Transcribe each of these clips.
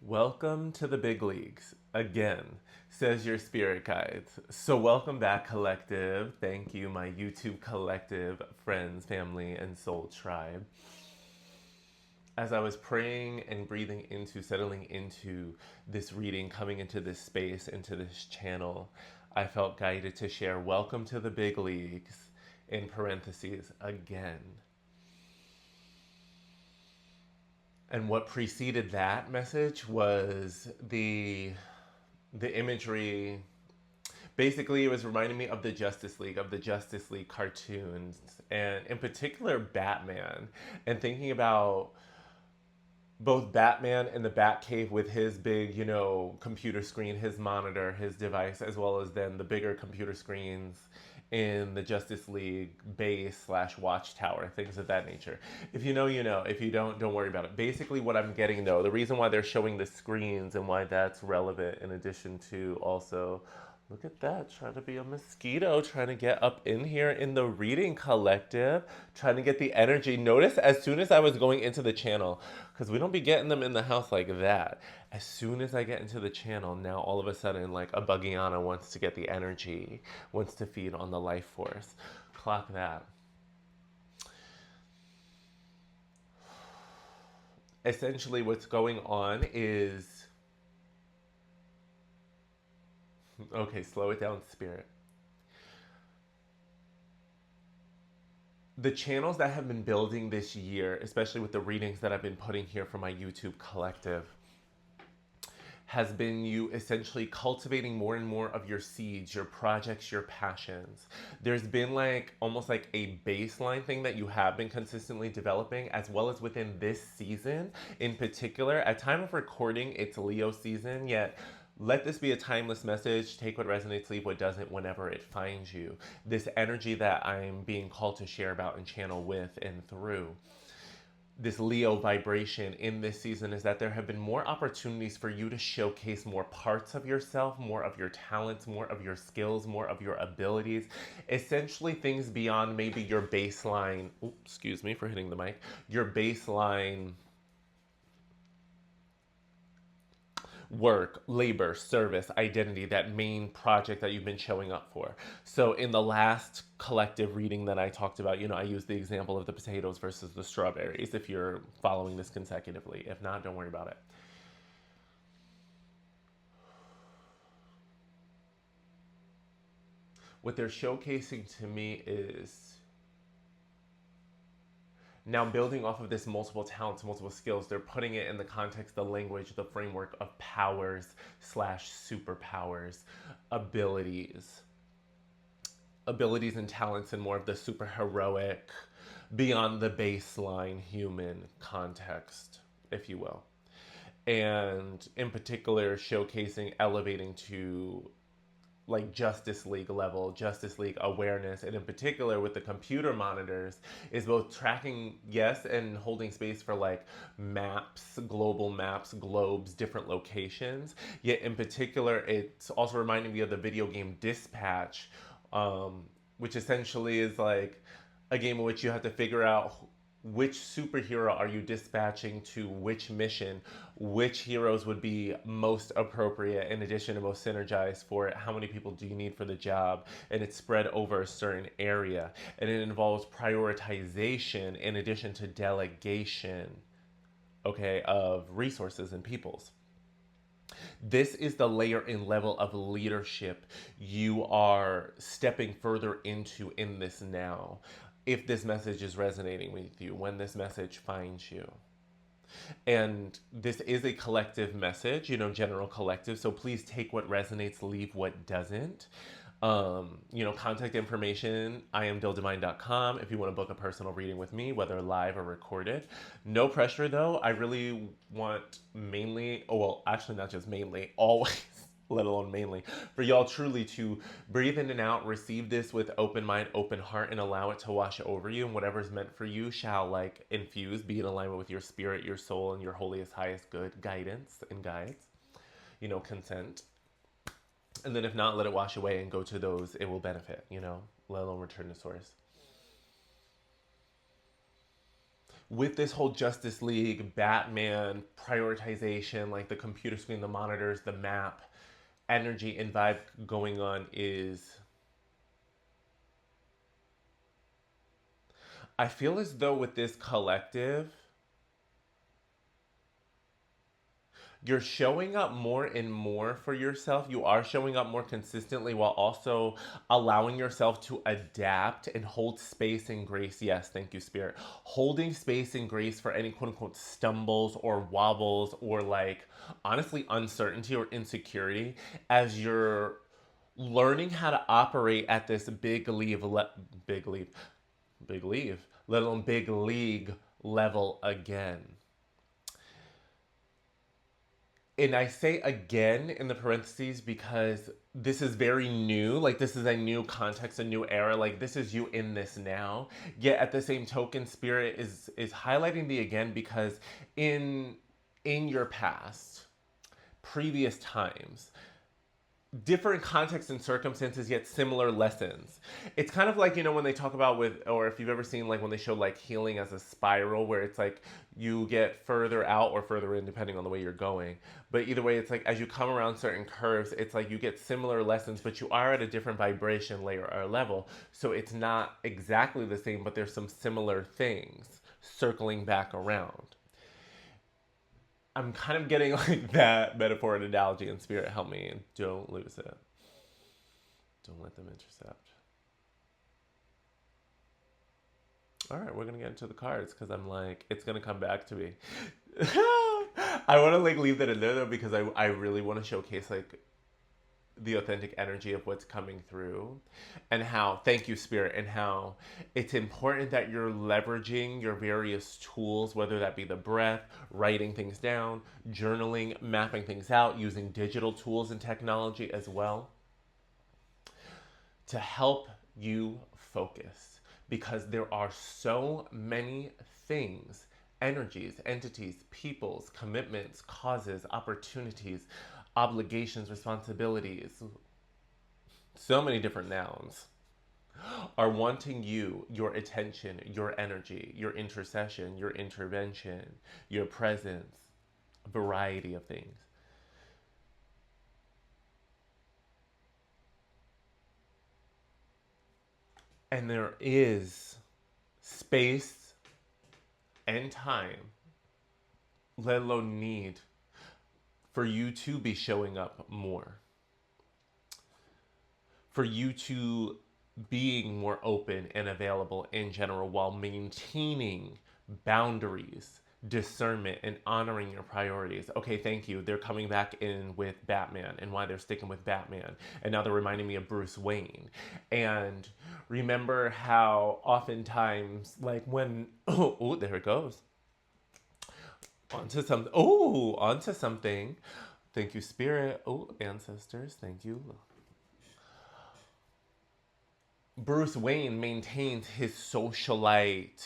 Welcome to the big leagues again, says your spirit guides. So, welcome back, collective. Thank you, my YouTube collective, friends, family, and soul tribe. As I was praying and breathing into, settling into this reading, coming into this space, into this channel, I felt guided to share welcome to the big leagues in parentheses again. And what preceded that message was the imagery. Basically, it was reminding me of the Justice League cartoons, and in particular Batman, and thinking about both Batman in the Batcave with his big, computer screen, his monitor, his device, as well as then the bigger computer screens in the Justice League base slash watchtower, things of that nature. If you know, you know. If you don't worry about it. Basically, what I'm getting though, the reason why they're showing the screens and why that's relevant, in addition to also look at that, trying to be a mosquito, trying to get up in here in the reading collective, trying to get the energy. Notice as soon as I was going into the channel, because we don't be getting them in the house like that. As soon as I get into the channel, now all of a sudden, like a Buggiana wants to get the energy, wants to feed on the life force. Clock that. Essentially, what's going on is okay, slow it down, spirit. The channels that have been building this year, especially with the readings that I've been putting here for my YouTube collective, has been you essentially cultivating more and more of your seeds, your projects, your passions. There's been like almost like a baseline thing that you have been consistently developing, as well as within this season in particular. At time of recording, it's Leo season, yet let this be a timeless message. Take what resonates, leave what doesn't whenever it finds you. This energy that I'm being called to share about and channel with and through this Leo vibration in this season is that there have been more opportunities for you to showcase more parts of yourself, more of your talents, more of your skills, more of your abilities, essentially things beyond maybe your baseline. Oops, excuse me for hitting the mic. Your baseline work, labor, service, identity, that main project that you've been showing up for. So in the last collective reading that I talked about, I used the example of the potatoes versus the strawberries if you're following this consecutively. If not, don't worry about it. What they're showcasing to me is now building off of this multiple talents, multiple skills, they're putting it in the context, the language, the framework of powers slash superpowers, abilities, abilities and talents in more of the super heroic, beyond the baseline human context, if you will. And in particular, showcasing, elevating to like Justice League level, Justice League awareness, and in particular with the computer monitors, is both tracking, yes, and holding space for like maps, global maps, globes, different locations. Yet in particular, it's also reminding me of the video game Dispatch, which essentially is like a game in which you have to figure out which superhero are you dispatching to which mission, which heroes would be most appropriate in addition to most synergized for it, how many people do you need for the job, and it's spread over a certain area, and it involves prioritization in addition to delegation, okay, of resources and peoples. This is the layer and level of leadership you are stepping further into in this now. If this message is resonating with you, when this message finds you. And this is a collective message, general collective. So please take what resonates, leave what doesn't. Contact information, iamdildivine.com if you want to book a personal reading with me, whether live or recorded. No pressure though. I really want mainly, oh, well, actually not just mainly, always, let alone mainly, for y'all truly to breathe in and out, receive this with open mind, open heart, and allow it to wash over you. And whatever's meant for you shall like infuse, be in alignment with your spirit, your soul, and your holiest, highest good guidance and guides. Consent. And then if not, let it wash away and go to those it will benefit, let alone return to source. with this whole Justice League, Batman prioritization, like the computer screen, the monitors, the map, energy and vibe going on is I feel as though with this collective, you're showing up more and more for yourself. You are showing up more consistently while also allowing yourself to adapt and hold space and grace. Yes, thank you, Spirit. Holding space and grace for any quote unquote stumbles or wobbles or like honestly uncertainty or insecurity as you're learning how to operate at this big leave, let alone big league level again. And I say again in the parentheses because this is very new. Like this is a new context, a new era. Like this is you in this now. Yet at the same token, Spirit is highlighting the again because in your past, previous times, different contexts and circumstances yet similar lessons. It's kind of like, when they talk about with, or if you've ever seen like when they show like healing as a spiral where it's like you get further out or further in depending on the way you're going, but either way it's like as you come around certain curves it's like you get similar lessons but you are at a different vibration layer or level, so it's not exactly the same but there's some similar things circling back around. I'm kind of getting like that metaphor and analogy, and Spirit help me and don't lose it. Don't let them intercept. All right, we're gonna get into the cards because I'm like, it's gonna come back to me. I want to like leave that in there though because I really want to showcase like the authentic energy of what's coming through and how, thank you, Spirit, and how it's important that you're leveraging your various tools, whether that be the breath, writing things down, journaling, mapping things out, using digital tools and technology as well to help you focus, because there are so many things, energies, entities, peoples, commitments, causes, opportunities, obligations, responsibilities, so many different nouns are wanting you, your attention, your energy, your intercession, your intervention, your presence, a variety of things. And there is space and time, let alone need, for you to be showing up more, for you to being more open and available in general while maintaining boundaries, discernment, and honoring your priorities. Okay, thank you. They're coming back in with Batman and why they're sticking with Batman. And now they're reminding me of Bruce Wayne. And remember how oftentimes, like when, oh, there it goes. Onto something. Thank you, Spirit. Oh, ancestors, thank you. Bruce Wayne maintains his socialite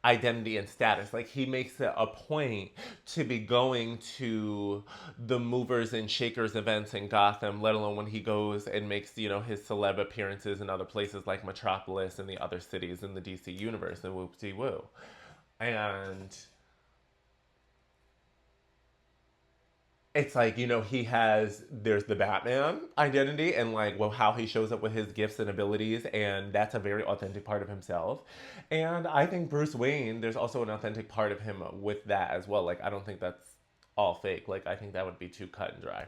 identity and status. Like he makes it a point to be going to the movers and shakers events in Gotham, let alone when he goes and makes, his celeb appearances in other places like Metropolis and the other cities in the DC universe and whoop-de-woo. And it's like, there's the Batman identity and like, well, how he shows up with his gifts and abilities. And that's a very authentic part of himself. And I think Bruce Wayne, there's also an authentic part of him with that as well. Like, I don't think that's all fake. Like, I think that would be too cut and dry.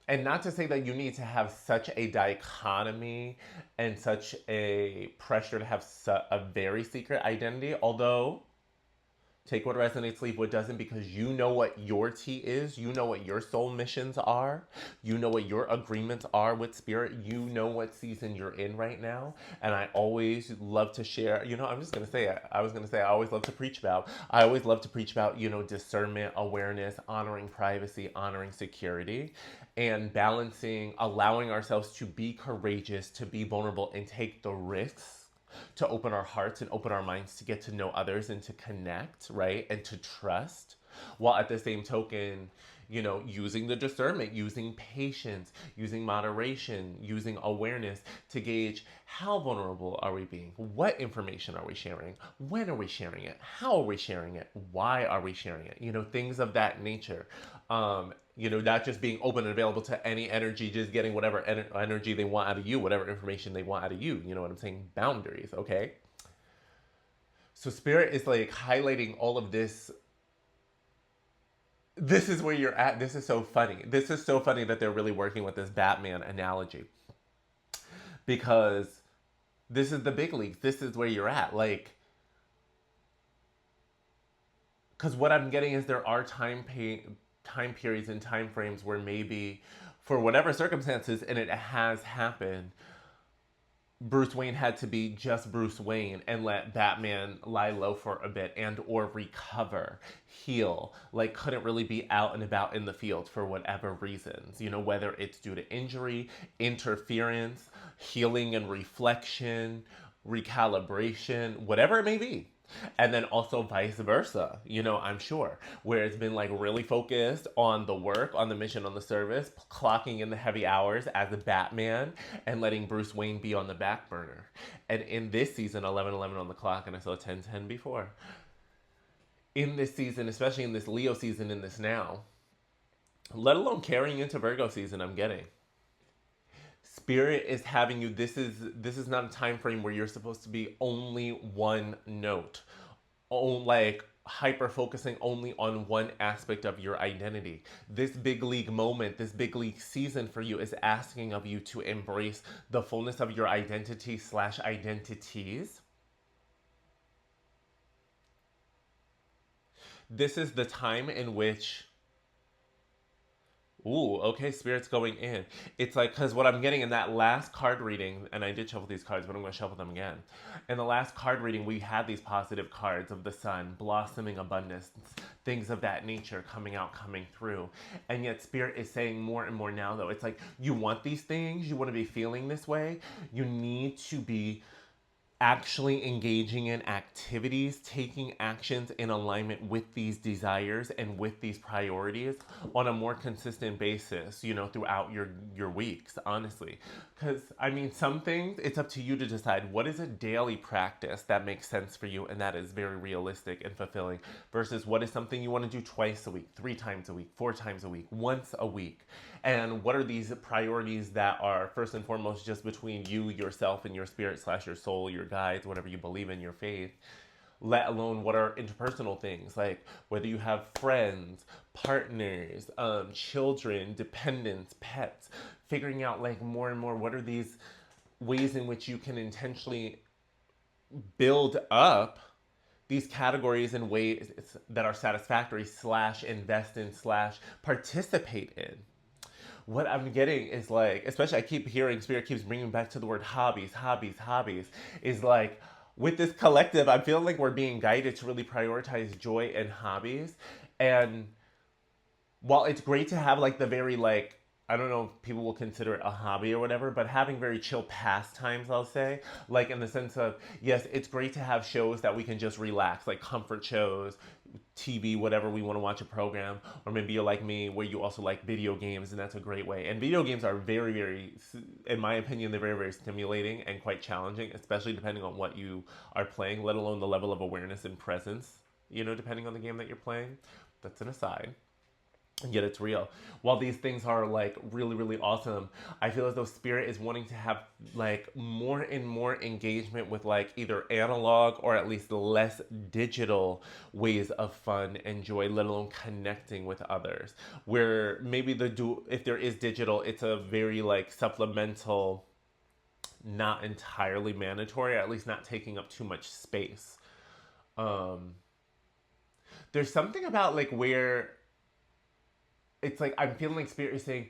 And not to say that you need to have such a dichotomy and such a pressure to have a very secret identity, although take what resonates, leave what doesn't, because you know what your tea is. You know what your soul missions are. You know what your agreements are with Spirit. You know what season you're in right now. And I always love to share, I'm just going to say it. I was going to say, I always love to preach about. I always love to preach about, discernment, awareness, honoring privacy, honoring security, and balancing, allowing ourselves to be courageous, to be vulnerable, and take the risks to open our hearts and open our minds to get to know others and to connect, right? And to trust. While at the same token, using the discernment, using patience, using moderation, using awareness to gauge how vulnerable are we being? What information are we sharing? When are we sharing it? How are we sharing it? Why are we sharing it? Things of that nature. Not just being open and available to any energy, just getting whatever energy they want out of you, whatever information they want out of you. You know what I'm saying? Boundaries, okay? So Spirit is like highlighting all of this. This is where you're at. This is so funny. This is so funny that they're really working with this Batman analogy, because this is the big leagues. This is where you're at. Like, because what I'm getting is there are time periods and time frames where maybe, for whatever circumstances, and it has happened, Bruce Wayne had to be just Bruce Wayne and let Batman lie low for a bit and or recover, heal, like couldn't really be out and about in the field for whatever reasons, whether it's due to injury, interference, healing and reflection, recalibration, whatever it may be. And then also vice versa, I'm sure, where it's been like really focused on the work, on the mission, on the service, clocking in the heavy hours as a Batman and letting Bruce Wayne be on the back burner. And in this season, 11:11 on the clock, and I saw 10:10 before. In this season, especially in this Leo season, in this now, let alone carrying into Virgo season, I'm getting. Spirit is having you, this is not a time frame where you're supposed to be only one note, like hyper focusing only on one aspect of your identity. This big league moment, this big league season for you is asking of you to embrace the fullness of your identity slash identities. This is the time in which, ooh, okay, Spirit's going in. It's like, because what I'm getting in that last card reading, and I did shuffle these cards, but I'm going to shuffle them again. In the last card reading, we had these positive cards of the sun, blossoming abundance, things of that nature coming out, coming through. And yet Spirit is saying more and more now, though. It's like, you want these things, you want to be feeling this way, you need to be actually engaging in activities, taking actions in alignment with these desires and with these priorities on a more consistent basis, throughout your weeks, honestly. Because, some things, it's up to you to decide what is a daily practice that makes sense for you and that is very realistic and fulfilling versus what is something you want to do twice a week, 3 times a week, 4 times a week, once a week. And what are these priorities that are first and foremost just between you, yourself, and your spirit slash your soul, your guides, whatever you believe in, your faith, let alone what are interpersonal things, like whether you have friends, partners, children, dependents, pets, figuring out like more and more what are these ways in which you can intentionally build up these categories in ways that are satisfactory slash invest in slash participate in. What I'm getting is like, especially I keep hearing, Spirit keeps bringing back to the word hobbies, is like, with this collective, I'm feeling like we're being guided to really prioritize joy and hobbies. And while it's great to have like the very like, I don't know if people will consider it a hobby or whatever, but having very chill pastimes, I'll say, like in the sense of, yes, it's great to have shows that we can just relax, like comfort shows, TV, whatever we want to watch a program, or maybe you're like me where you also like video games, and that's a great way. And video games are very, very, in my opinion, they're very, very stimulating and quite challenging, especially depending on what you are playing, let alone the level of awareness and presence, depending on the game that you're playing. That's an aside. Yet it's real. While these things are like really, really awesome, I feel as though Spirit is wanting to have like more and more engagement with like either analog or at least less digital ways of fun and joy, let alone connecting with others. Where maybe if there is digital, it's a very like supplemental, not entirely mandatory, or at least not taking up too much space. There's something about like where it's like I'm feeling like Spirit is saying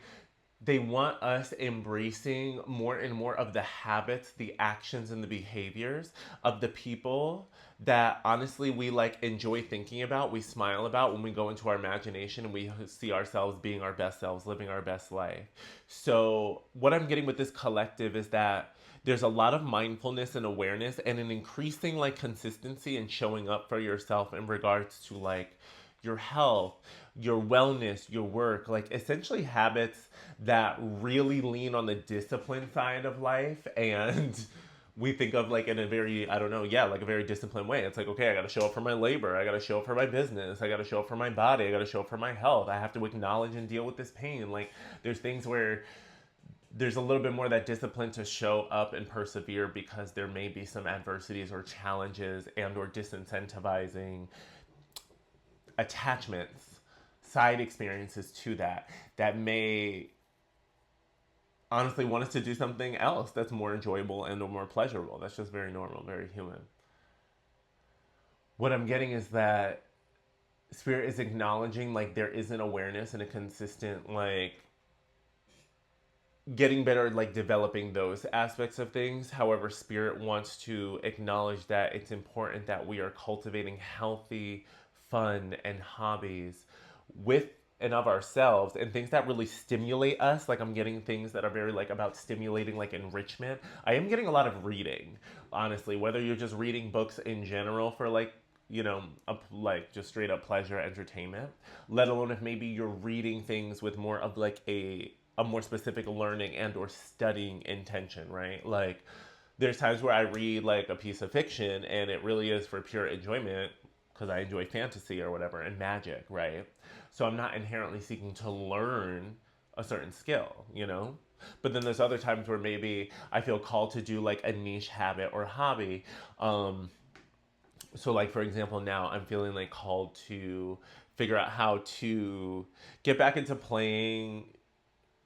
they want us embracing more and more of the habits, the actions, and the behaviors of the people that honestly we like enjoy thinking about, we smile about when we go into our imagination and we see ourselves being our best selves, living our best life. So what I'm getting with this collective is that there's a lot of mindfulness and awareness and an increasing like consistency in showing up for yourself in regards to like your health, your wellness, your work, like essentially habits that really lean on the discipline side of life. And we think of like in a very, I don't know, yeah, like a very disciplined way. It's like, okay, I got to show up for my labor. I got to show up for my business. I got to show up for my body. I got to show up for my health. I have to acknowledge and deal with this pain. Like there's things where there's a little bit more of that discipline to show up and persevere because there may be some adversities or challenges and or disincentivizing attachments, side experiences to that may honestly want us to do something else that's more enjoyable and or more pleasurable. That's just very normal, very human. What I'm getting is that spirit is acknowledging like there is an awareness and a consistent like getting better at like developing those aspects of things. However, spirit wants to acknowledge that it's important that we are cultivating healthy fun and hobbies with and of ourselves and things that really stimulate us. Like I'm getting things that are very like about stimulating like enrichment. I am getting a lot of reading, honestly, whether you're just reading books in general for like like just straight up pleasure entertainment, let alone if maybe you're reading things with more of like a more specific learning and or studying intention, right? Like there's times where I read like a piece of fiction and it really is for pure enjoyment because I enjoy fantasy or whatever and magic, right? So I'm not inherently seeking to learn a certain skill. But then there's other times where maybe I feel called to do like a niche habit or hobby. So like for example, now I'm feeling like called to figure out how to get back into playing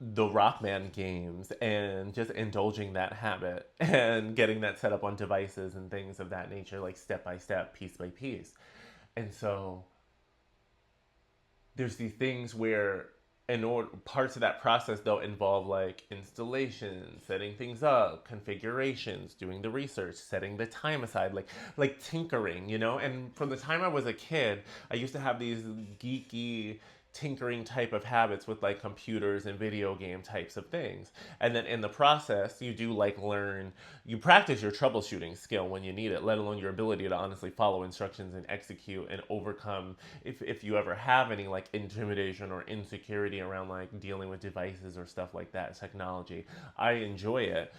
the Rockman games and just indulging that habit and getting that set up on devices and things of that nature, like step by step, piece by piece. And so there's these things where in order parts of that process though involve like installation, setting things up, configurations, doing the research, setting the time aside, like tinkering. And from the time I was a kid, I used to have these geeky tinkering type of habits with like computers and video game types of things. And then in the process, you do like you practice your troubleshooting skill when you need it, let alone your ability to honestly follow instructions and execute and overcome if you ever have any like intimidation or insecurity around like dealing with devices or stuff like that, technology. I enjoy it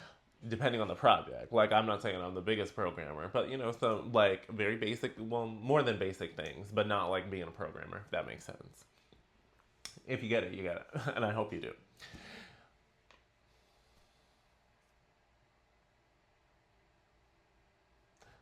depending on the project. Like I'm not saying I'm the biggest programmer, but some like very basic, well, more than basic things, but not like being a programmer, if that makes sense. If you get it, you get it. And I hope you do.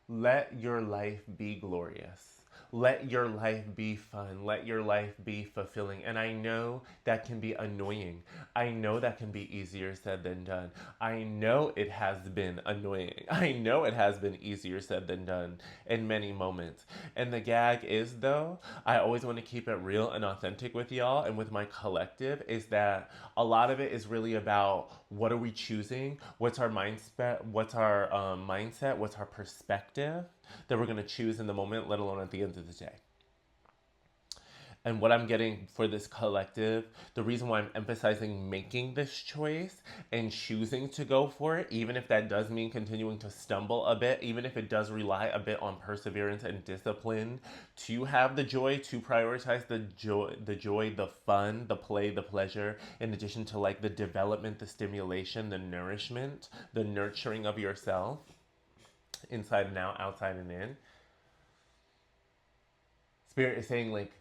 Let your life be glorious. Let your life be fun. Let your life be fulfilling. And I know that can be annoying. I know that can be easier said than done. I know it has been annoying. I know it has been easier said than done in many moments. And the gag is, though, I always want to keep it real and authentic with y'all and with my collective, is that a lot of it is really about what are we choosing? What's our mindset? What's our mindset? What's our perspective that we're going to choose in the moment, let alone at the end of the day? And what I'm getting for this collective, the reason why I'm emphasizing making this choice and choosing to go for it, even if that does mean continuing to stumble a bit, even if it does rely a bit on perseverance and discipline to have the joy, to prioritize the joy, the fun, the play, the pleasure, in addition to like the development, the stimulation, the nourishment, the nurturing of yourself, inside and out, outside and in. Spirit is saying like,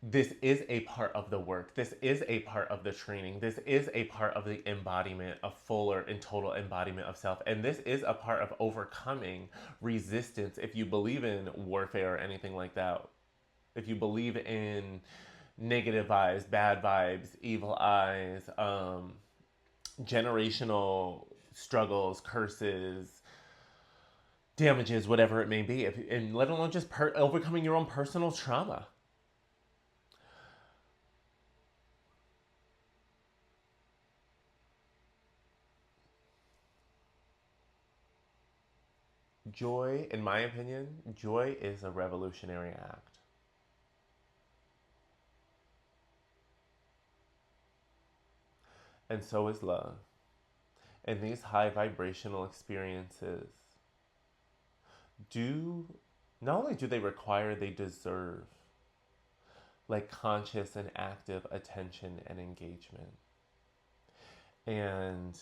this is a part of the work. This is a part of the training. This is a part of the embodiment, a fuller and total embodiment of self. And this is a part of overcoming resistance. If you believe in warfare or anything like that, if you believe in negative vibes, bad vibes, evil eyes, generational struggles, curses, damages, whatever it may be, and let alone just overcoming your own personal trauma. Joy, in my opinion, joy is a revolutionary act. And so is love. And these high vibrational experiences do not only do they require, they deserve like conscious and active attention and engagement. And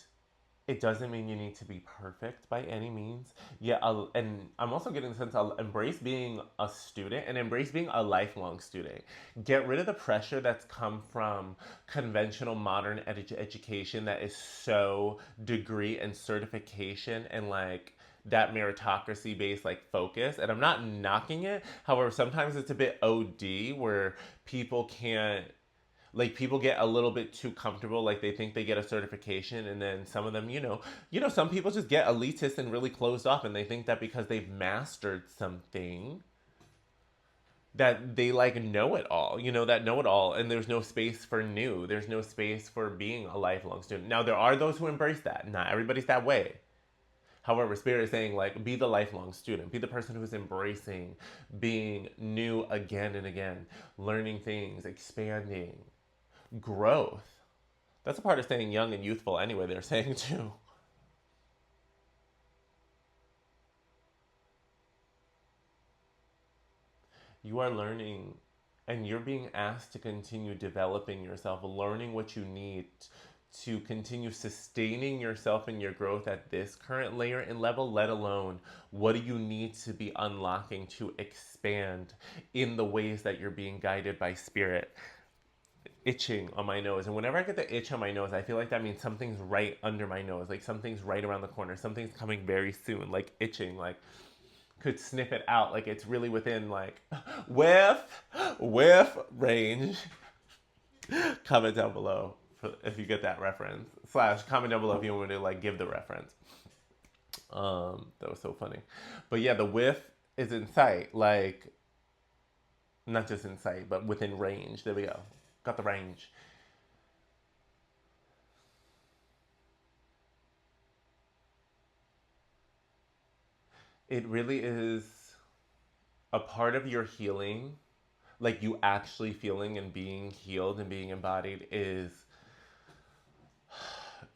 it doesn't mean you need to be perfect by any means. Yeah, and I'm also getting the sense I'll embrace being a student and embrace being a lifelong student. Get rid of the pressure that's come from conventional modern education that is so degree and certification and like that meritocracy based like focus. And I'm not knocking it. However, sometimes it's a bit OD where people can't, like, people get a little bit too comfortable, like they think they get a certification, and then some of them, some people just get elitist and really closed off, and they think that because they've mastered something that they like know it all, that know it all, and there's no space for new, there's no space for being a lifelong student. Now there are those who embrace that. Not everybody's that way. However, Spirit is saying, like, be the lifelong student. Be the person who's embracing being new again and again, learning things, expanding, growth. That's a part of staying young and youthful anyway, they're saying too. You are learning and you're being asked to continue developing yourself, learning what you need to continue sustaining yourself and your growth at this current layer and level, let alone what do you need to be unlocking to expand in the ways that you're being guided by spirit. Itching on my nose, and whenever I get the itch on my nose, I feel like that means something's right under my nose, like something's right around the corner, something's coming very soon, like itching, like could sniff it out, like it's really within like whiff range. Comment down below if you get that reference, slash comment down below if you want me to like give the reference. That was so funny. But yeah, the whiff is in sight, like not just in sight but within range. There we go, got the range. It really is a part of your healing, like you actually feeling and being healed and being embodied, is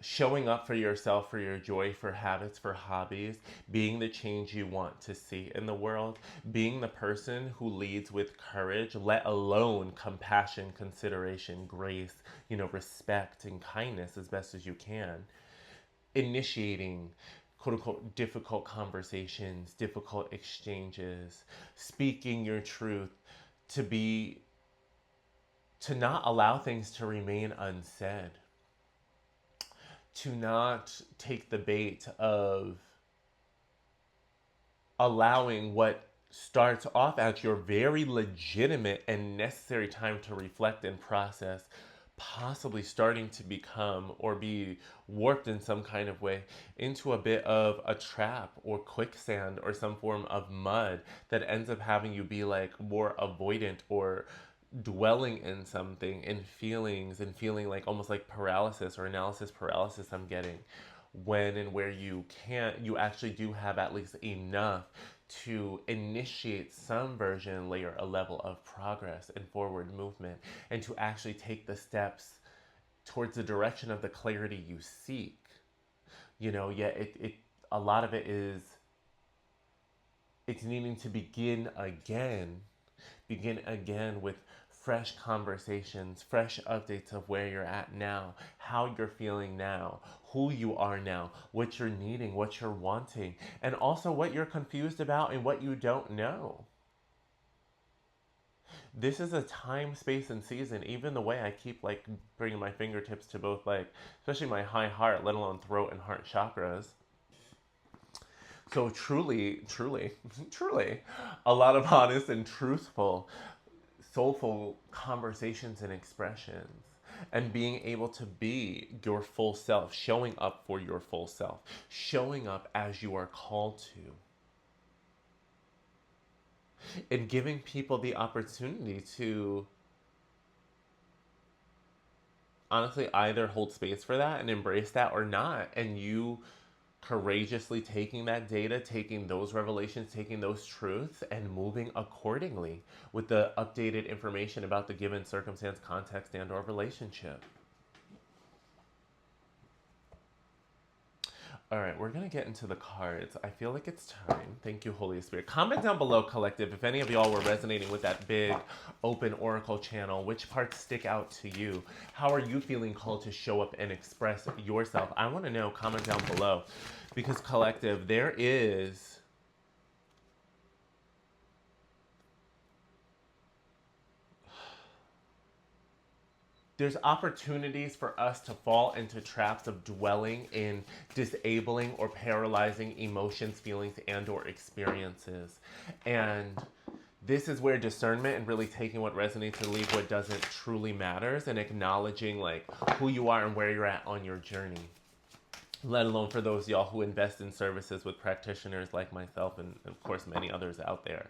showing up for yourself, for your joy, for habits, for hobbies, being the change you want to see in the world, being the person who leads with courage, let alone compassion, consideration, grace, respect and kindness as best as you can, initiating quote unquote difficult conversations, difficult exchanges, speaking your truth, to be to not allow things to remain unsaid, to not take the bait of allowing what starts off as your very legitimate and necessary time to reflect and process possibly starting to become or be warped in some kind of way into a bit of a trap or quicksand or some form of mud that ends up having you be like more avoidant or dwelling in something in feelings and feeling like almost like paralysis or analysis paralysis. I'm getting when and where you actually do have at least enough to initiate some version, layer, a level of progress and forward movement, and to actually take the steps towards the direction of the clarity you seek. Yet it a lot of it is it's needing to begin again with fresh conversations, fresh updates of where you're at now, how you're feeling now, who you are now, what you're needing, what you're wanting, and also what you're confused about and what you don't know. This is a time, space, and season. Even the way I keep like bringing my fingertips to both, like, especially my high heart, let alone throat and heart chakras. So truly, truly, truly, a lot of honest and truthful, soulful conversations and expressions, and being able to be your full self, showing up for your full self, showing up as you are called to, and giving people the opportunity to honestly either hold space for that and embrace that or not, and you courageously taking that data, taking those revelations, taking those truths, and moving accordingly with the updated information about the given circumstance, context, and/or relationship. All right, we're going to get into the cards. I feel like it's time. Thank you, Holy Spirit. Comment down below, collective, if any of y'all were resonating with that big open oracle channel. Which parts stick out to you? How are you feeling called to show up and express yourself? I want to know. Comment down below. Because, collective, there's opportunities for us to fall into traps of dwelling in disabling or paralyzing emotions, feelings, and or experiences. And this is where discernment and really taking what resonates and leave what doesn't truly matters, and acknowledging like who you are and where you're at on your journey. Let alone for those y'all who invest in services with practitioners like myself and of course many others out there.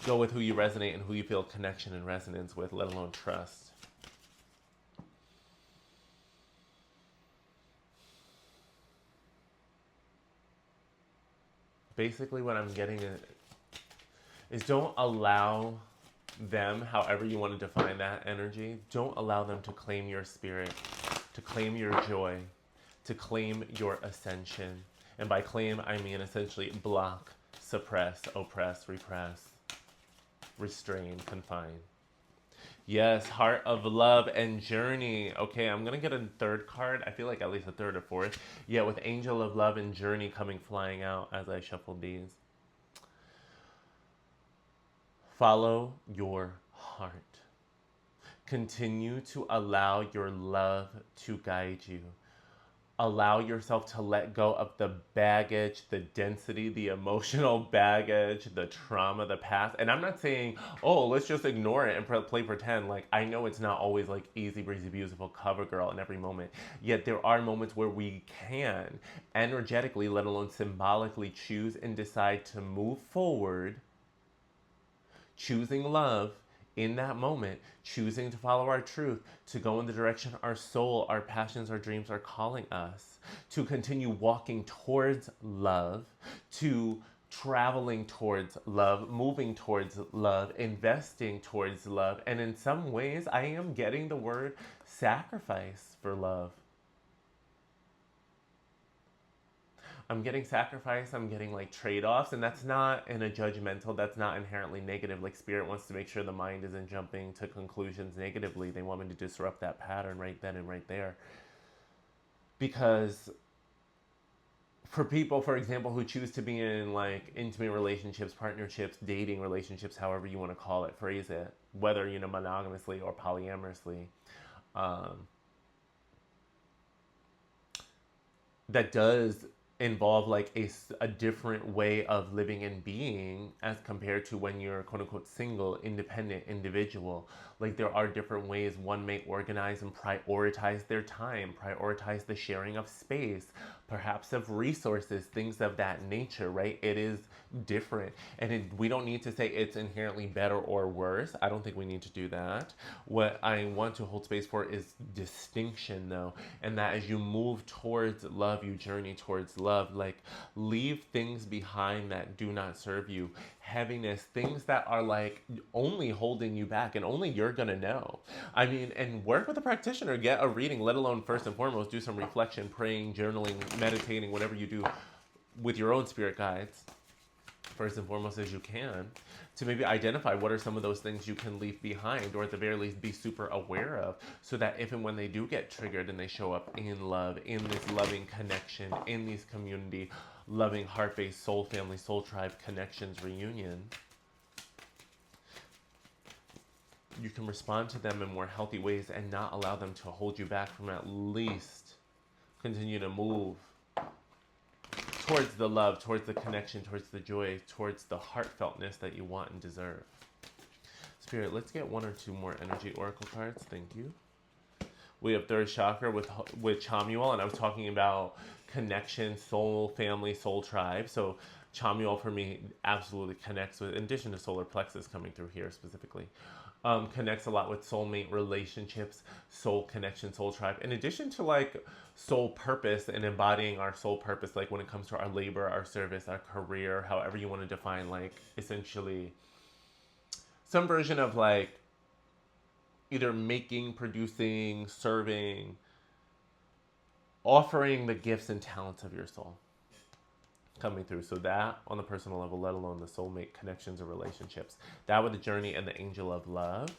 Go with who you resonate and who you feel connection and resonance with, let alone trust. Basically what I'm getting is don't allow them, however you want to define that energy, don't allow them to claim your spirit, to claim your joy, to claim your ascension. And by claim, I mean essentially block, suppress, oppress, repress, restrain, confine. Yes, heart of love and journey. Okay, I'm going to get a third card. I feel like at least a third or fourth. Yeah, with angel of love and journey coming flying out as I shuffle these. Follow your heart. Continue to allow your love to guide you. Allow yourself to let go of the baggage, the density, the emotional baggage, the trauma, the past. And I'm not saying, oh, let's just ignore it and play pretend. Like, I know it's not always like easy, breezy, beautiful cover girl in every moment. Yet there are moments where we can energetically, let alone symbolically, choose and decide to move forward, choosing love in that moment, choosing to follow our truth, to go in the direction our soul, our passions, our dreams are calling us, to continue walking towards love, to traveling towards love, moving towards love, investing towards love. And in some ways, I am getting the word sacrifice for love. I'm getting sacrifice, I'm getting like trade-offs, and that's not in a judgmental, that's not inherently negative. Like spirit wants to make sure the mind isn't jumping to conclusions negatively. They want me to disrupt that pattern right then and right there. Because for people, for example, who choose to be in like intimate relationships, partnerships, dating relationships, however you want to call it, phrase it, whether, you know, monogamously or polyamorously, that does involve like a different way of living and being as compared to when you're quote unquote single, independent individual. Like there are different ways one may organize and prioritize their time, prioritize the sharing of space, perhaps of resources, things of that nature, right? It is different. And we don't need to say it's inherently better or worse. I don't think we need to do that. What I want to hold space for is distinction though. And that as you move towards love, you journey towards love, like leave things behind that do not serve you. Heaviness, things that are like only holding you back and only you're gonna know. I mean, and work with a practitioner, get a reading, let alone first and foremost, do some reflection, praying, journaling, meditating, whatever you do with your own spirit guides, first and foremost as you can, to maybe identify what are some of those things you can leave behind, or at the very least be super aware of, so that if and when they do get triggered and they show up in love, in this loving connection, in these community, loving, heart-based, soul family, soul tribe connections, reunion, you can respond to them in more healthy ways and not allow them to hold you back from at least continue to move towards the love, towards the connection, towards the joy, towards the heartfeltness that you want and deserve. Spirit, let's get one or two more energy oracle cards. Thank you. We have third chakra with Chamuel, and I was talking about connection, soul, family, soul tribe. So Chamuel for me absolutely connects with, in addition to solar plexus coming through here specifically, connects a lot with soulmate relationships, soul connection, soul tribe. In addition to like soul purpose and embodying our soul purpose, like when it comes to our labor, our service, our career, however you want to define, like essentially some version of like either making, producing, serving, offering the gifts and talents of your soul coming through. So that on the personal level, let alone the soulmate connections or relationships. That with the journey and the angel of love.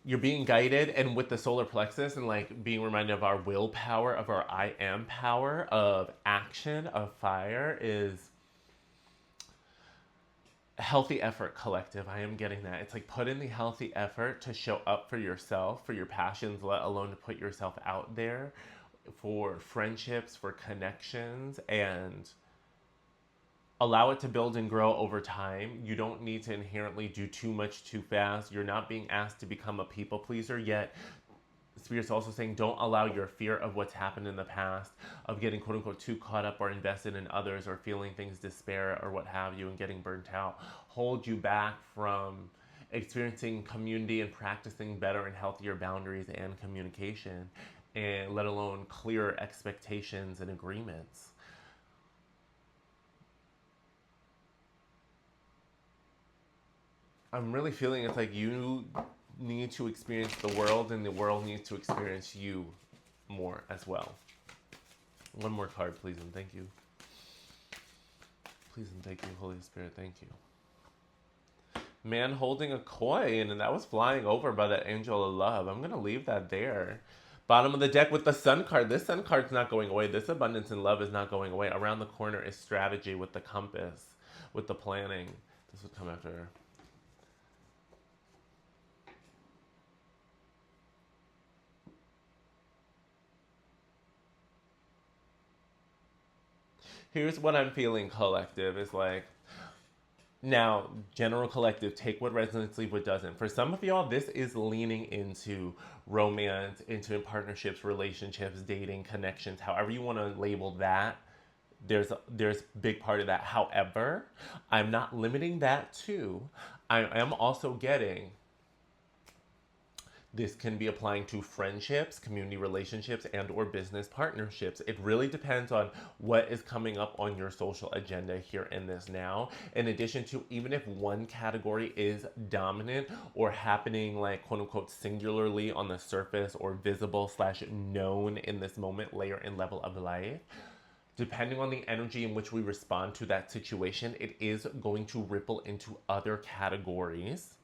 You're being guided, and with the solar plexus and like being reminded of our willpower, of our I am power, of action, of fire is healthy effort collective. I am getting that. It's like put in the healthy effort to show up for yourself, for your passions, let alone to put yourself out there for friendships, for connections, and allow it to build and grow over time. You don't need to inherently do too much too fast. You're not being asked to become a people pleaser yet. Spirit's also saying don't allow your fear of what's happened in the past, of getting quote unquote too caught up or invested in others or feeling things despair or what have you and getting burnt out, hold you back from experiencing community and practicing better and healthier boundaries and communication, and let alone clearer expectations and agreements. I'm really feeling it's like you need to experience the world and the world needs to experience you more as well. One more card, please and thank you. Please and thank you, Holy Spirit, thank you. Man holding a coin, and that was flying over by that angel of love. I'm going to leave that there. Bottom of the deck with the sun card. This sun card's not going away. This abundance and love is not going away. Around the corner is strategy with the compass, with the planning. This would come after. Here's what I'm feeling, collective, is like, now, general collective, take what resonates, leave what doesn't. For some of y'all, this is leaning into romance, into partnerships, relationships, dating, connections, however you want to label that. There's big part of that. However, I'm not limiting that to, I am also getting, this can be applying to friendships, community relationships, and or business partnerships. It really depends on what is coming up on your social agenda here in this now. In addition to, even if one category is dominant or happening like quote unquote singularly on the surface or visible / known in this moment, layer and level of life, depending on the energy in which we respond to that situation, it is going to ripple into other categories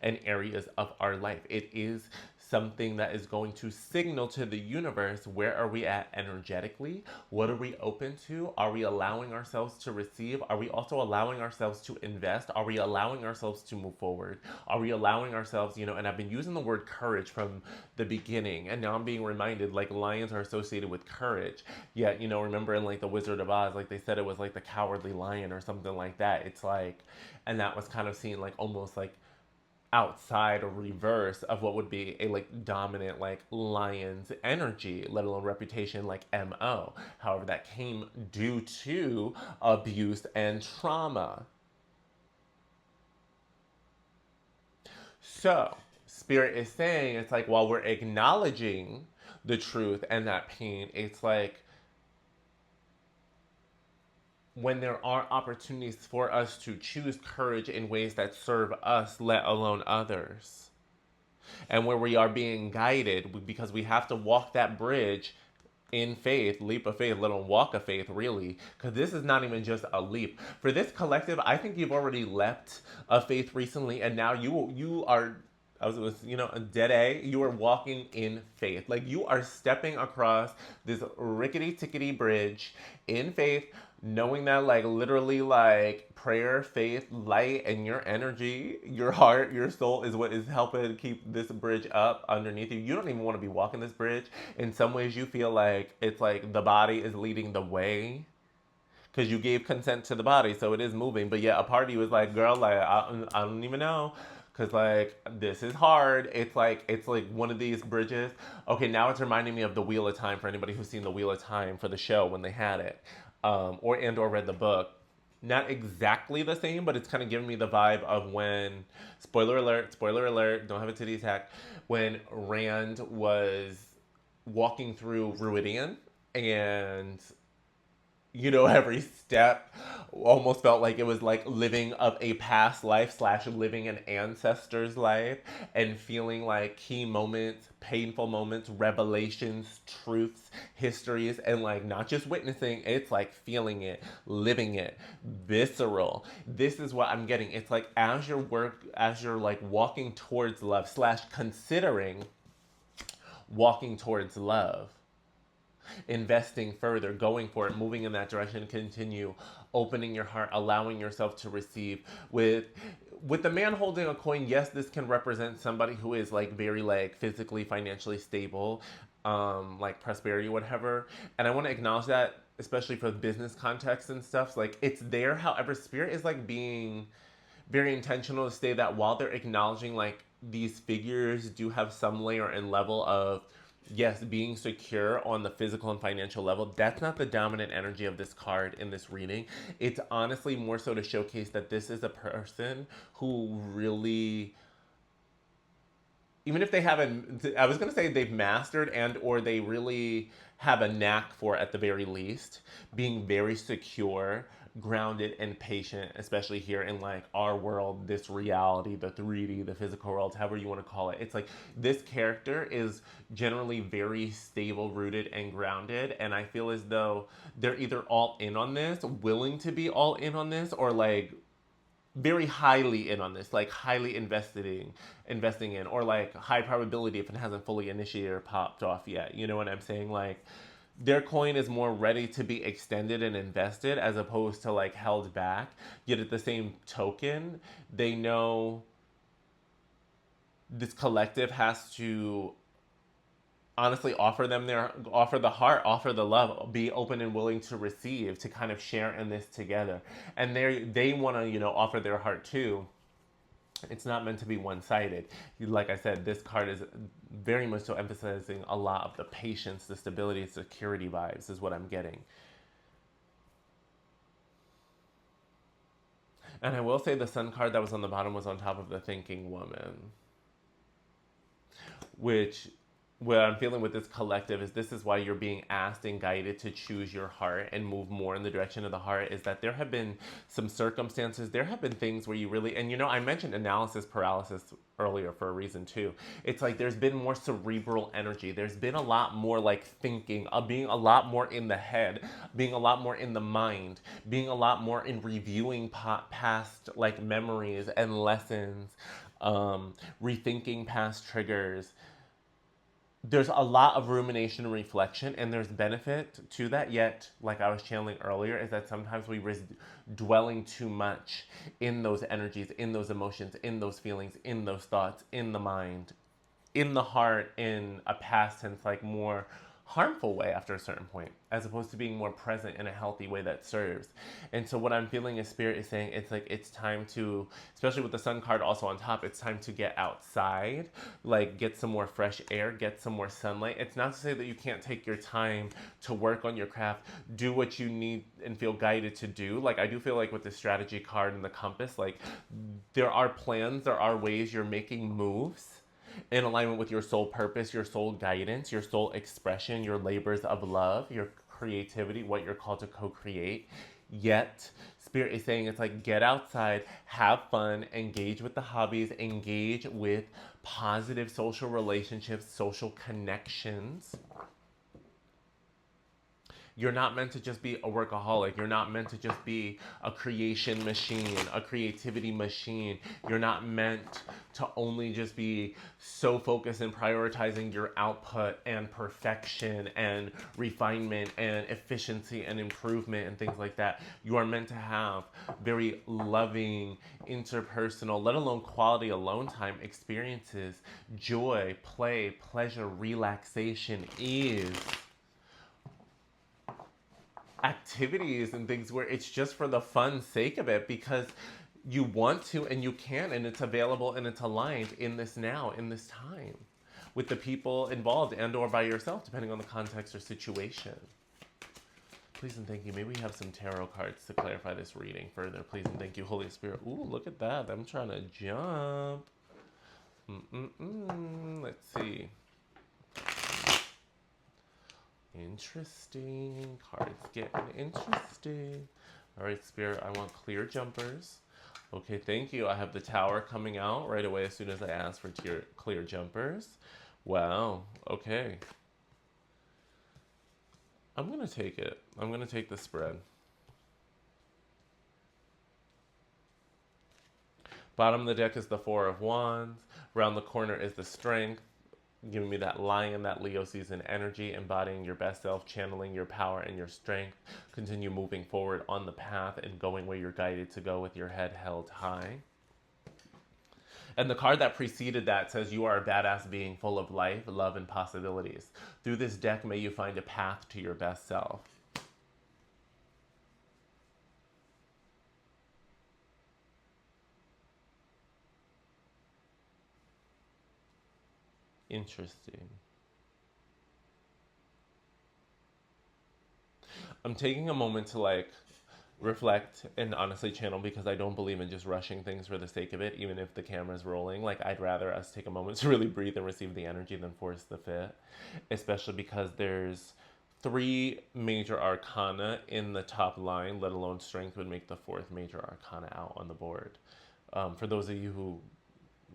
and areas of our life. It is something that is going to signal to the universe, where are we at energetically? What are we open to? Are we allowing ourselves to receive? Are we also allowing ourselves to invest? Are we allowing ourselves to move forward? Are we allowing ourselves, and I've been using the word courage from the beginning, and now I'm being reminded, like, lions are associated with courage. Yet, remember in like the Wizard of Oz, like they said it was like the cowardly lion or something like that. It's like, and that was kind of seen like almost like outside or reverse of what would be a like dominant like lion's energy, let alone reputation, like MO. However, that came due to abuse and trauma. So Spirit is saying, it's like, while we're acknowledging the truth and that pain, it's like, when there are opportunities for us to choose courage in ways that serve us, let alone others, and where we are being guided, because we have to walk that bridge in faith, leap of faith, let alone walk of faith, really, because this is not even just a leap. For this collective, I think you've already leapt of faith recently, and now you are, a dead A, you are walking in faith. Like, you are stepping across this rickety-tickety bridge in faith, knowing that, like, literally, like, prayer, faith, light, and your energy, your heart, your soul is what is helping keep this bridge up underneath you. You don't even want to be walking this bridge. In some ways, you feel like it's like the body is leading the way, because you gave consent to the body, so it is moving. But yeah, a part of you is like, girl, like, I don't even know. Because, like, this is hard. It's like one of these bridges. Okay, now it's reminding me of the Wheel of Time, for anybody who's seen the Wheel of Time for the show when they had it. Or read the book. Not exactly the same, but it's kind of giving me the vibe of when, spoiler alert, don't have a titty attack, when Rand was walking through Ruidian, and every step almost felt like it was like living of a past life slash living an ancestor's life, and feeling like key moments, painful moments, revelations, truths, histories, and like not just witnessing, it's like feeling it, living it, visceral. This is what I'm getting. It's like as you're like walking towards love slash considering walking towards love, investing further, going for it, moving in that direction, continue opening your heart, allowing yourself to receive. With the man holding a coin, yes, this can represent somebody who is like very like physically, financially stable, like prosperity, whatever. And I want to acknowledge that, especially for business context and stuff. Like it's there. However, spirit is like being very intentional to say that while they're acknowledging like these figures do have some layer and level of, yes, being secure on the physical and financial level, that's not the dominant energy of this card in this reading. It's honestly more so to showcase that this is a person who really, even if they haven't, I was going to say they've mastered and or they really have a knack for, at the very least, being very secure, grounded, and patient, especially here in like our world, this reality, the 3D, the physical world, however you want to call it. It's like this character is generally very stable, rooted, and grounded, and I feel as though they're either all in on this, willing to be all in on this, or like very highly in on this, like highly investing in, or like high probability if it hasn't fully initiated or popped off yet. You know what I'm saying? Like their coin is more ready to be extended and invested as opposed to like held back. Yet at the same token, they know this collective has to honestly offer the heart, offer the love, be open and willing to receive, to kind of share in this together. And they want to, offer their heart too. It's not meant to be one-sided. Like I said, this card is very much so emphasizing a lot of the patience, the stability, security vibes is what I'm getting. And I will say the sun card that was on the bottom was on top of the thinking woman, which what I'm feeling with this collective is this is why you're being asked and guided to choose your heart and move more in the direction of the heart, is that there have been some circumstances, there have been things where you really, and I mentioned analysis paralysis earlier for a reason too. It's like there's been more cerebral energy. There's been a lot more like thinking, being a lot more in the head, being a lot more in the mind, being a lot more in reviewing past like memories and lessons, rethinking past triggers. There's a lot of rumination and reflection, and there's benefit to that. Yet, like I was channeling earlier, is that sometimes we risk dwelling too much in those energies, in those emotions, in those feelings, in those thoughts, in the mind, in the heart, in a past tense, like more harmful way after a certain point, as opposed to being more present in a healthy way that serves. And so what I'm feeling is spirit is saying it's like it's time to, especially with the sun card also on top, it's time to get outside, like get some more fresh air, get some more sunlight. It's not to say that you can't take your time to work on your craft, do what you need and feel guided to do. Like I do feel like with the strategy card and the compass, like there are plans, there are ways you're making moves in alignment with your soul purpose, your soul guidance, your soul expression, your labors of love, your creativity, what you're called to co-create. Yet, spirit is saying it's like get outside, have fun, engage with the hobbies, engage with positive social relationships, social connections. You're not meant to just be a workaholic. You're not meant to just be a creation machine, a creativity machine. You're not meant to only just be so focused in prioritizing your output and perfection and refinement and efficiency and improvement and things like that. You are meant to have very loving, interpersonal, let alone quality alone time experiences, joy, play, pleasure, relaxation, ease, activities and things where it's just for the fun sake of it because you want to and you can, and it's available and it's aligned in this now, in this time, with the people involved and or by yourself, depending on the context or situation. Please and thank you. Maybe we have some tarot cards to clarify this reading further. Please and thank you, Holy Spirit. Ooh, look at that. I'm trying to jump. Let's see. Interesting. Cards getting interesting. All right, Spirit, I want clear jumpers. Okay, thank you. I have the Tower coming out right away as soon as I ask for clear jumpers. Wow. Okay. I'm going to take it. I'm going to take the spread. Bottom of the deck is the Four of Wands. Around the corner is the Strength, giving me that lion, that Leo season energy, embodying your best self, channeling your power and your strength. Continue moving forward on the path and going where you're guided to go with your head held high. And the card that preceded that says you are a badass being full of life, love, and possibilities. Through this deck, may you find a path to your best self. Interesting. I'm taking a moment to reflect and honestly channel because I don't believe in just rushing things for the sake of it, even if the camera's rolling. Like, I'd rather us take a moment to really breathe and receive the energy than force the fit, especially because there's three major arcana in the top line, let alone strength would make the fourth major arcana out on the board. For those of you who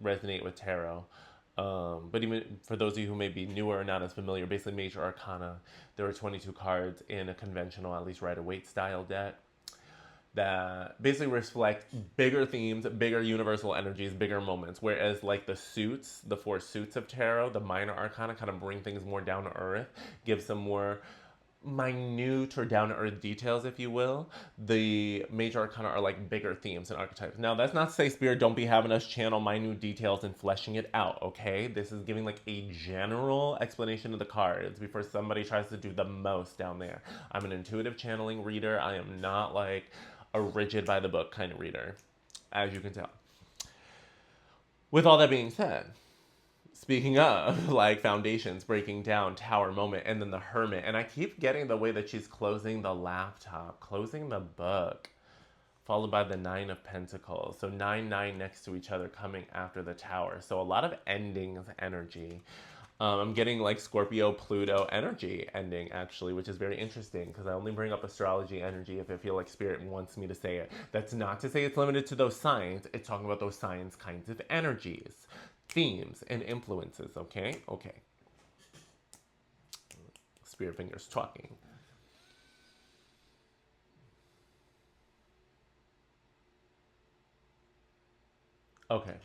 resonate with tarot, but even for those of you who may be newer or not as familiar, basically major arcana, there are 22 cards in a conventional, at least Rider-Waite style deck that basically reflect bigger themes, bigger universal energies, bigger moments. Whereas like the suits, the four suits of tarot, the minor arcana kind of bring things more down to earth, give some more minute or down to earth details, if you will. The major arcana are like bigger themes and archetypes. Now, that's not to say, Spirit, don't be having us channel minute details and fleshing it out, okay? This is giving like a general explanation of the cards before somebody tries to do the most down there. I'm an intuitive channeling reader. I am not like a rigid by the book kind of reader, as you can tell. With all that being said, speaking of like foundations breaking down, Tower moment, and then the Hermit, and I keep getting the way that she's closing the laptop, closing the book, followed by the Nine of Pentacles. So 9 next to each other coming after the Tower. So a lot of endings energy. I'm getting like Scorpio Pluto energy ending, actually, which is very interesting because I only bring up astrology energy if I feel like Spirit wants me to say it. That's not to say it's limited to those signs. It's talking about those signs kinds of energies, themes, and influences. Okay? Okay. Spirit fingers talking. Okay.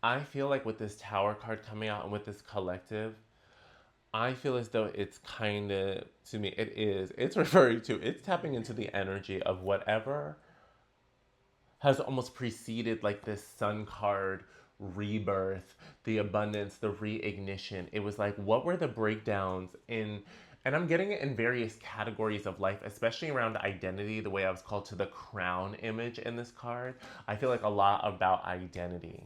I feel like with this Tower card coming out and with this collective, I feel as though it's kind of, to me, it's referring to, it's tapping into the energy of whatever has almost preceded like this Sun card rebirth, the abundance, the reignition. It was like, what were the breakdowns in, and I'm getting it in various categories of life, especially around identity, the way I was called to the crown image in this card. I feel like a lot about identity.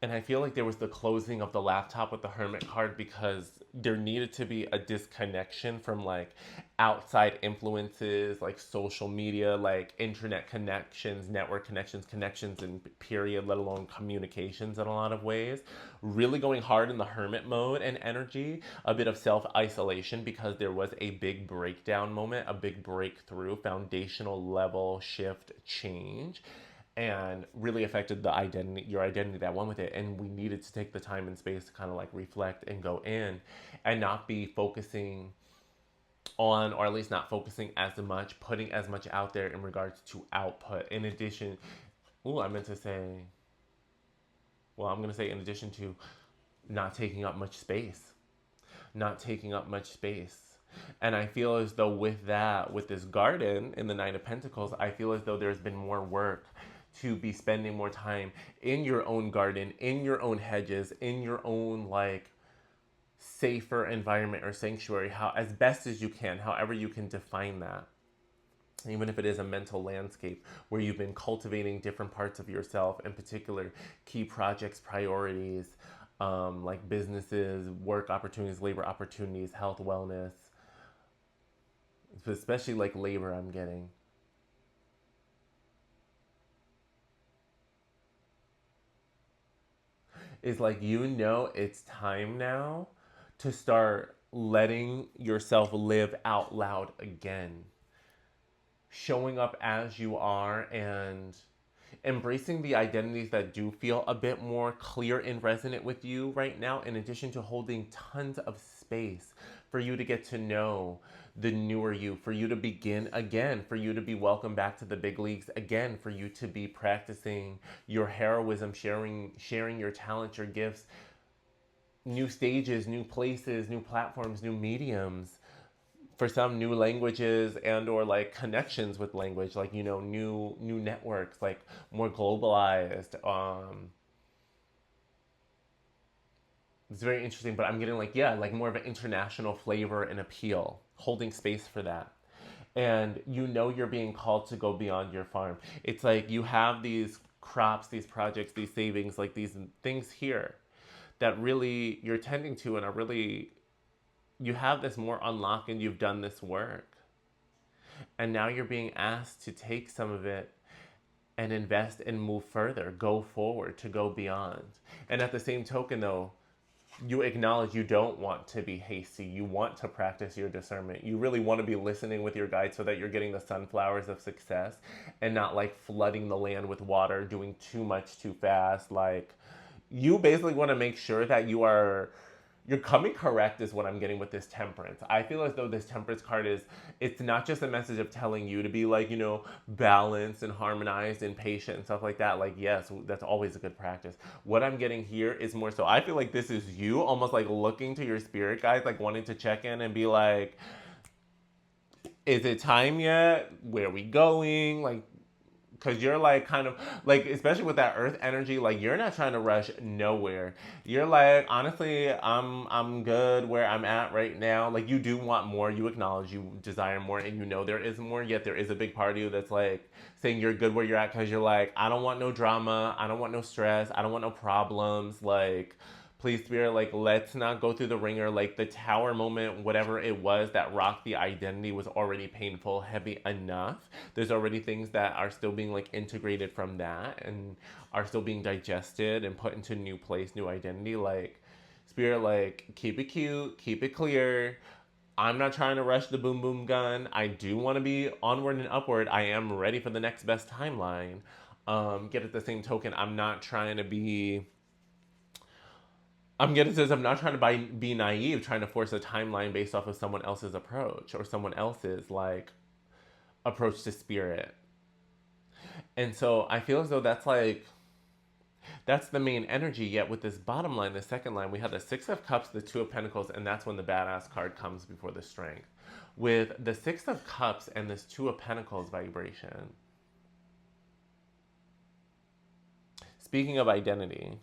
And I feel like there was the closing of the laptop with the Hermit card because there needed to be a disconnection from like outside influences, like social media, like internet connections, network connections, and period, let alone communications in a lot of ways. Really going hard in the Hermit mode and energy, a bit of self isolation because there was a big breakdown moment, a big breakthrough, foundational level shift change, and really affected the identity, your identity that went with it. And we needed to take the time and space to kind of like reflect and go in and not be focusing on, or at least not focusing as much, putting as much out there in regards to output. In addition, I meant to say, I'm going to say in addition to not taking up much space, not taking up much space. And I feel as though with that, with this garden in the Nine of Pentacles, I feel as though there's been more work to be spending more time in your own garden, in your own hedges, in your own like safer environment or sanctuary, how as best as you can, however you can define that. Even if it is a mental landscape where you've been cultivating different parts of yourself, in particular key projects, priorities, like businesses, work opportunities, labor opportunities, health, wellness, especially like labor I'm getting, is like, it's time now to start letting yourself live out loud again, showing up as you are and embracing the identities that do feel a bit more clear and resonant with you right now, in addition to holding tons of space for you to get to know the newer you, for you to begin again, for you to be welcomed back to the big leagues again, for you to be practicing your heroism, sharing your talents, your gifts, new stages, new places, new platforms, new mediums, for some new languages and or like connections with language, like new networks, like more globalized. It's very interesting, but I'm getting like, yeah, like more of an international flavor and appeal, holding space for that. And you're being called to go beyond your farm. It's like you have these crops, these projects, these savings, like these things here that really you're tending to and are really, you have this more unlocked and you've done this work. And now you're being asked to take some of it and invest and move further, go forward, to go beyond. And at the same token, though, you acknowledge you don't want to be hasty. You want to practice your discernment. You really want to be listening with your guide so that you're getting the sunflowers of success and not like flooding the land with water, doing too much too fast. Like, you basically want to make sure that you're coming correct, is what I'm getting with this temperance. I feel as though this temperance card it's not just a message of telling you to be like, balanced and harmonized and patient and stuff like that. Like, yes, that's always a good practice. What I'm getting here is more so, I feel like this is you almost like looking to your spirit guides, like wanting to check in and be like, is it time yet? Where are we going? Like, because you're like kind of like, especially with that earth energy, like you're not trying to rush nowhere. You're like, honestly, I'm good where I'm at right now. Like, you do want more, you acknowledge you desire more, and there is more, yet there is a big part of you that's like saying you're good where you're at, because you're like, I don't want no drama, I don't want no stress, I don't want no problems. Like, please, spirit, like, let's not go through the ringer. Like, the tower moment, whatever it was that rocked the identity, was already painful, heavy enough. There's already things that are still being like integrated from that and are still being digested and put into new place, new identity. Like, spirit, like, keep it cute, keep it clear. I'm not trying to rush the boom boom gun. I do want to be onward and upward. I am ready for the next best timeline. Yet at the same token, I'm not trying to be, I'm getting this. I'm not trying to be naive, trying to force a timeline based off of someone else's approach or someone else's like approach to spirit. And so I feel as though that's the main energy. Yet with this bottom line, the second line, we have the Six of Cups, the Two of Pentacles, and that's when the badass card comes before the strength. With the Six of Cups and this Two of Pentacles vibration, speaking of identity,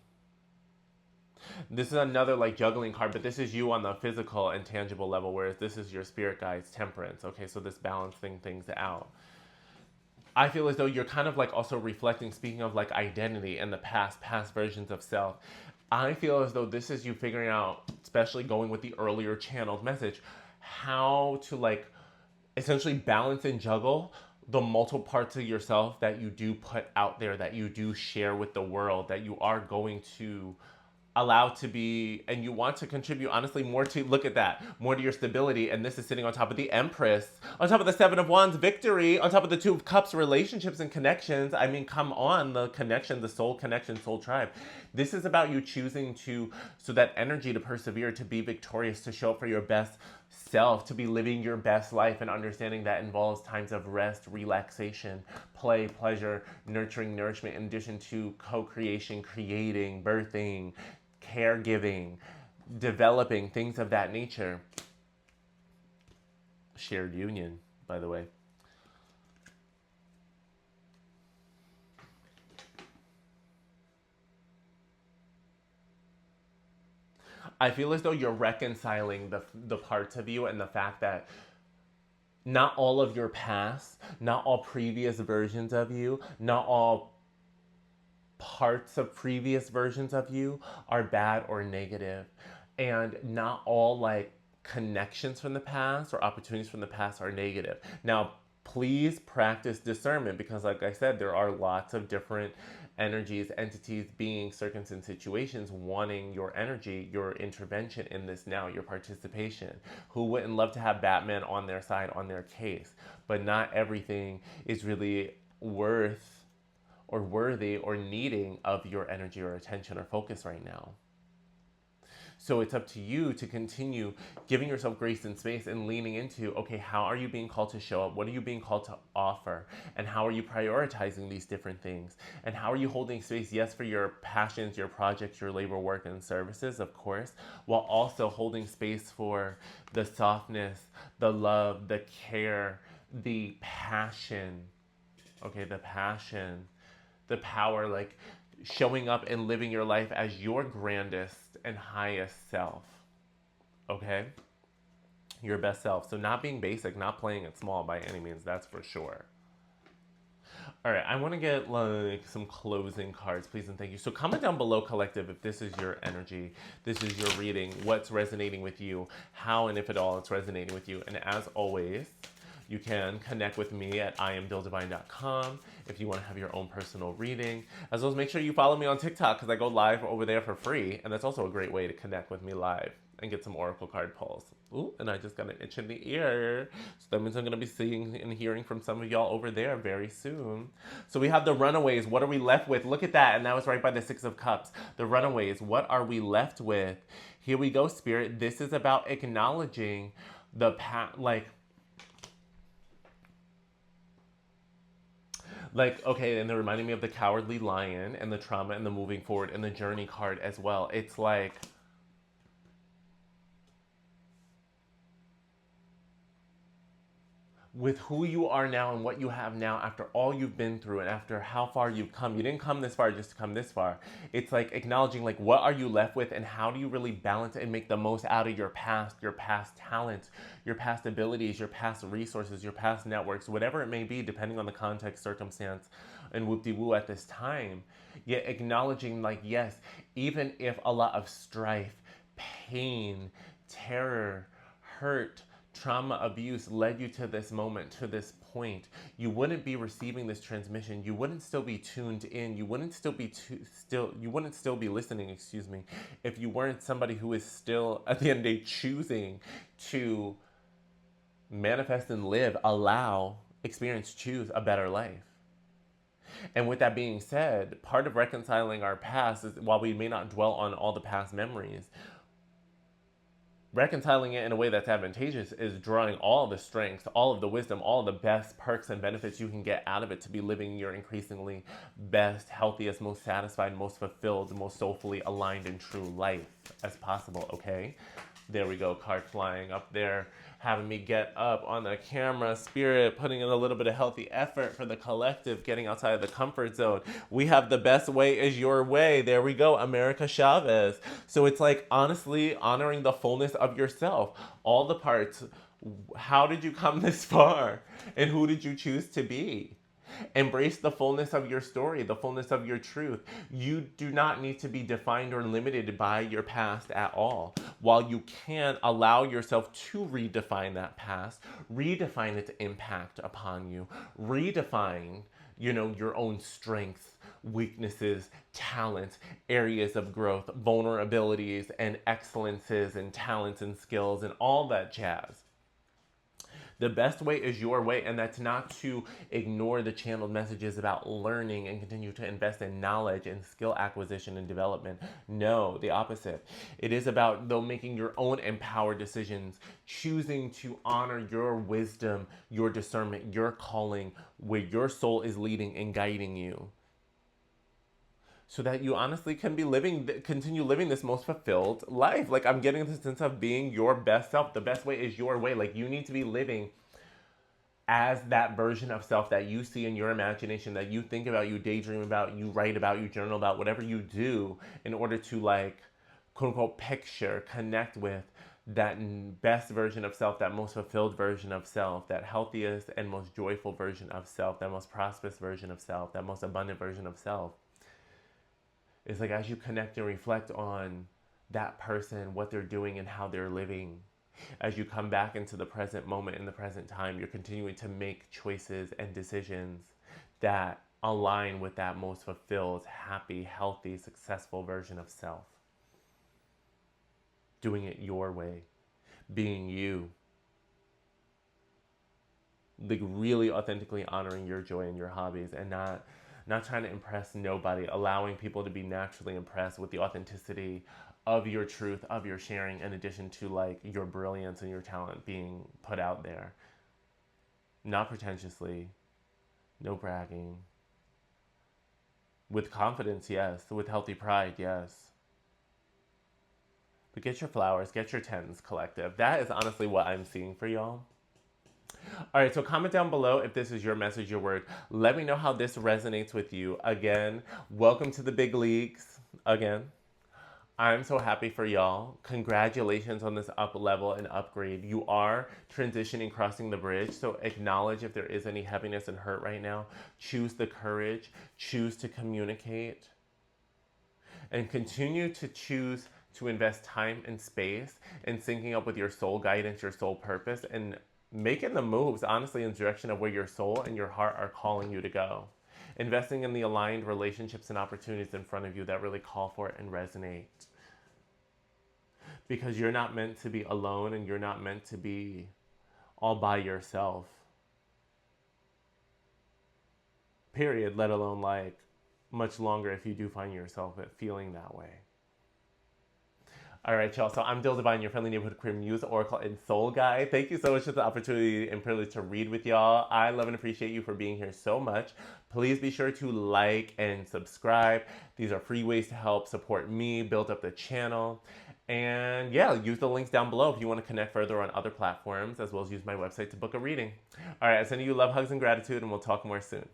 this is another like juggling card, but this is you on the physical and tangible level, whereas this is your spirit guides, temperance. Okay, so this balancing things out. I feel as though you're kind of like also reflecting, speaking of like identity and the past versions of self. I feel as though this is you figuring out, especially going with the earlier channeled message, how to like essentially balance and juggle the multiple parts of yourself that you do put out there, that you do share with the world, that you are going to allowed to be, and you want to contribute honestly more to, look at that, more to your stability. And this is sitting on top of the Empress, on top of the Seven of Wands, victory, on top of the Two of Cups, relationships and connections. I mean, come on, the connection, the soul connection, soul tribe. This is about you choosing to, so that energy to persevere, to be victorious, to show up for your best self, to be living your best life, and understanding that involves times of rest, relaxation, play, pleasure, nurturing, nourishment, in addition to co-creation, creating, birthing, caregiving, developing, things of that nature. Shared union, by the way. I feel as though you're reconciling the parts of you and the fact that not all of your past, not all previous versions of you, not all parts of previous versions of you are bad or negative, and not all like connections from the past or opportunities from the past are negative. Now, please practice discernment because, like I said, there are lots of different energies, entities, beings, circumstances, and situations wanting your energy, your intervention in this now, your participation. Who wouldn't love to have Batman on their side, on their case? But not everything is really worth or worthy or needing of your energy or attention or focus right now. So it's up to you to continue giving yourself grace and space and leaning into, okay, how are you being called to show up? What are you being called to offer? And how are you prioritizing these different things? And how are you holding space, yes, for your passions, your projects, your labor, work, and services, of course, while also holding space for the softness, the love, the care, the passion, okay, the passion, the power, like showing up and living your life as your grandest and highest self, okay? Your best self. So not being basic, not playing it small by any means, that's for sure. All right, I want to get like some closing cards, please and thank you. So comment down below, collective, if this is your energy, this is your reading, what's resonating with you, how and if at all it's resonating with you. And as always, you can connect with me at iamdildivine.com if you want to have your own personal reading. As well as make sure you follow me on TikTok because I go live over there for free. And that's also a great way to connect with me live and get some oracle card pulls. Ooh, and I just got an itch in the ear. So that means I'm going to be seeing and hearing from some of y'all over there very soon. So we have the Runaways. What are we left with? Look at that. And that was right by the Six of Cups. The Runaways. What are we left with? Here we go, Spirit. This is about acknowledging the past, like, okay, and they're reminding me of the Cowardly Lion and the trauma and the moving forward and the journey card as well. It's like, with who you are now and what you have now after all you've been through and after how far you've come, you didn't come this far just to come this far. It's like acknowledging like what are you left with and how do you really balance and make the most out of your past talents, your past abilities, your past resources, your past networks, whatever it may be, depending on the context, circumstance, and whoop-de-woo at this time. Yet acknowledging like, yes, even if a lot of strife, pain, terror, hurt, trauma, abuse led you to this moment, to this point, you wouldn't be receiving this transmission. You wouldn't still be tuned in. You wouldn't still be you wouldn't still be listening, excuse me, if you weren't somebody who is still at the end of the day choosing to manifest and live, allow, experience, choose a better life. And with that being said, part of reconciling our past is, while we may not dwell on all the past memories, reconciling it in a way that's advantageous is drawing all the strengths, all of the wisdom, all the best perks and benefits you can get out of it to be living your increasingly best, healthiest, most satisfied, most fulfilled, most soulfully aligned and true life as possible, okay? There we go, card flying up there, having me get up on the camera, Spirit, putting in a little bit of healthy effort for the collective, getting outside of the comfort zone. We have the best way is your way. There we go, America Chavez. So it's like, honestly, honoring the fullness of yourself, all the parts. How did you come this far? And who did you choose to be? Embrace the fullness of your story, the fullness of your truth. You do not need to be defined or limited by your past at all. While you can allow yourself to redefine that past, redefine its impact upon you, redefine, your own strengths, weaknesses, talents, areas of growth, vulnerabilities, and excellences, and talents and skills, and all that jazz. The best way is your way, and that's not to ignore the channeled messages about learning and continue to invest in knowledge and skill acquisition and development. No, the opposite. It is about, though, making your own empowered decisions, choosing to honor your wisdom, your discernment, your calling, where your soul is leading and guiding you, so that you honestly can continue living this most fulfilled life. Like, I'm getting the sense of being your best self. The best way is your way. Like, you need to be living as that version of self that you see in your imagination, that you think about, you daydream about, you write about, you journal about, whatever you do in order to, like, quote unquote, picture, connect with that best version of self, that most fulfilled version of self, that healthiest and most joyful version of self, that most prosperous version of self, that most abundant version of self. It's like, as you connect and reflect on that person, what they're doing and how they're living, As you come back into the present moment, in the present time, you're continuing to make choices and decisions that align with that most fulfilled, happy, healthy, successful version of self. Doing it your way, being you, like really authentically honoring your joy and your hobbies, and not trying to impress nobody, allowing people to be naturally impressed with the authenticity of your truth, of your sharing, in addition to like your brilliance and your talent being put out there. Not pretentiously, no bragging. With confidence, yes. With healthy pride, yes. But get your flowers, get your tens, collective. That is honestly what I'm seeing for y'all. All right, so comment down below if this is your message, your word. Let me know how this resonates with you. Again, welcome to the big leagues. Again, I'm so happy for y'all. Congratulations on this up level and upgrade. You are transitioning, crossing the bridge. So acknowledge if there is any heaviness and hurt right now. Choose the courage. Choose to communicate. And continue to choose to invest time and space in syncing up with your soul guidance, your soul purpose, and making the moves, honestly, in the direction of where your soul and your heart are calling you to go. Investing in the aligned relationships and opportunities in front of you that really call for it and resonate. Because you're not meant to be alone, and you're not meant to be all by yourself. Period, let alone like much longer if you do find yourself feeling that way. All right, y'all. So I'm Dil Divine, your friendly neighborhood queer muse, oracle, and soul guide. Thank you so much for the opportunity and privilege to read with y'all. I love and appreciate you for being here so much. Please be sure to like and subscribe. These are free ways to help support me, build up the channel. And yeah, use the links down below if you want to connect further on other platforms, as well as use my website to book a reading. All right, I'm sending you love, hugs, and gratitude, and we'll talk more soon.